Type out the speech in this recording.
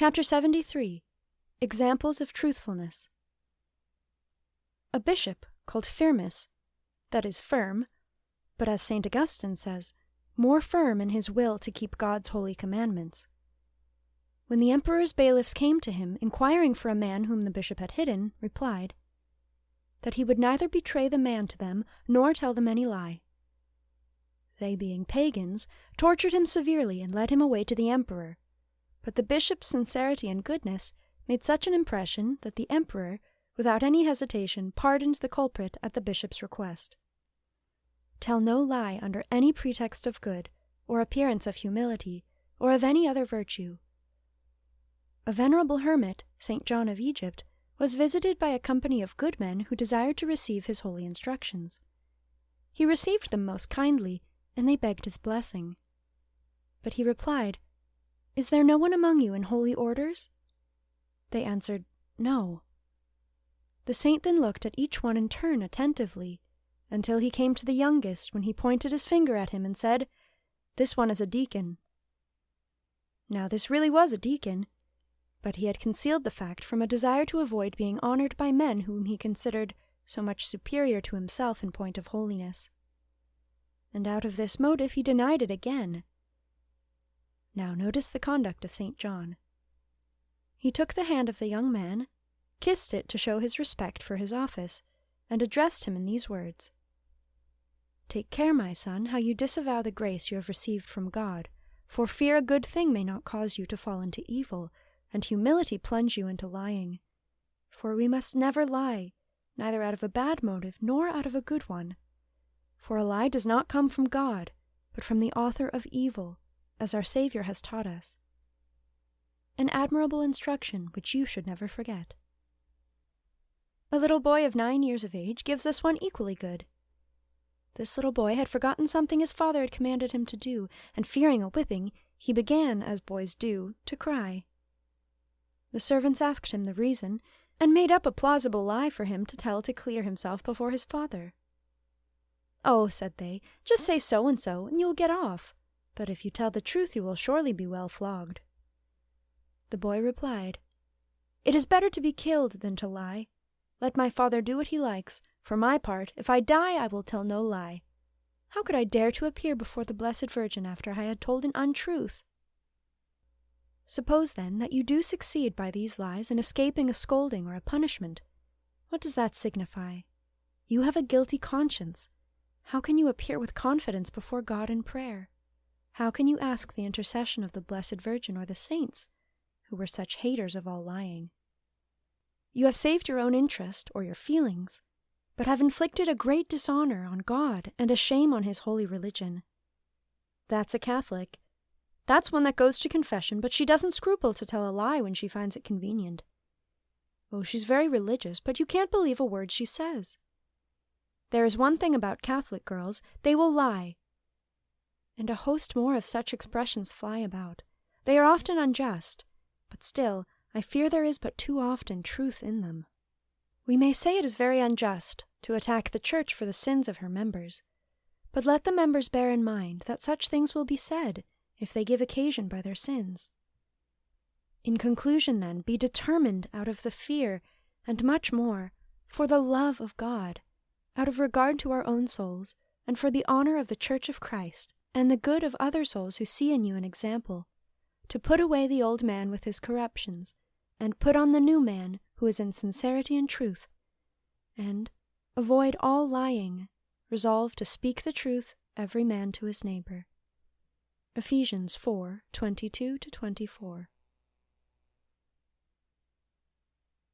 Chapter 73. Examples of Truthfulness. A bishop called Firmus, that is firm, but as St. Augustine says, more firm in his will to keep God's holy commandments. When the emperor's bailiffs came to him, inquiring for a man whom the bishop had hidden, replied, that he would neither betray the man to them, nor tell them any lie. They, being pagans, tortured him severely and led him away to the emperor. But the bishop's sincerity and goodness made such an impression that the emperor, without any hesitation, pardoned the culprit at the bishop's request. Tell no lie under any pretext of good, or appearance of humility, or of any other virtue. A venerable hermit, St. John of Egypt, was visited by a company of good men who desired to receive his holy instructions. He received them most kindly, and they begged his blessing. But he replied, "Is there no one among you in holy orders?" They answered, "No." The saint then looked at each one in turn attentively, until he came to the youngest, when he pointed his finger at him and said, "This one is a deacon." Now this really was a deacon, but he had concealed the fact from a desire to avoid being honored by men whom he considered so much superior to himself in point of holiness. And out of this motive he denied it again. Now notice the conduct of St. John. He took the hand of the young man, kissed it to show his respect for his office, and addressed him in these words, "Take care, my son, how you disavow the grace you have received from God, for fear a good thing may not cause you to fall into evil, and humility plunge you into lying. For we must never lie, neither out of a bad motive nor out of a good one. For a lie does not come from God, but from the author of evil, as our Savior has taught us." An admirable instruction which you should never forget. A little boy of 9 years of age gives us one equally good. This little boy had forgotten something his father had commanded him to do, and fearing a whipping, he began, as boys do, to cry. The servants asked him the reason, and made up a plausible lie for him to tell to clear himself before his father. "Oh," said they, "just say so-and-so, and you will get off. But if you tell the truth, you will surely be well flogged." The boy replied, "It is better to be killed than to lie. Let my father do what he likes. For my part, if I die, I will tell no lie. How could I dare to appear before the Blessed Virgin after I had told an untruth?" Suppose, then, that you do succeed by these lies in escaping a scolding or a punishment. What does that signify? You have a guilty conscience. How can you appear with confidence before God in prayer? How can you ask the intercession of the Blessed Virgin or the saints, who were such haters of all lying? You have saved your own interest or your feelings, but have inflicted a great dishonor on God and a shame on his holy religion. That's a Catholic. That's one that goes to confession, but she doesn't scruple to tell a lie when she finds it convenient. Oh, she's very religious, but you can't believe a word she says. There is one thing about Catholic girls, they will lie. And a host more of such expressions fly about. They are often unjust, but still, I fear there is but too often truth in them. We may say it is very unjust to attack the Church for the sins of her members, but let the members bear in mind that such things will be said if they give occasion by their sins. In conclusion, then, be determined out of the fear, and much more, for the love of God, out of regard to our own souls, and for the honor of the Church of Christ, and the good of other souls who see in you an example, to put away the old man with his corruptions, and put on the new man who is in sincerity and truth, and avoid all lying, resolve to speak the truth every man to his neighbor. Ephesians 4:22-24.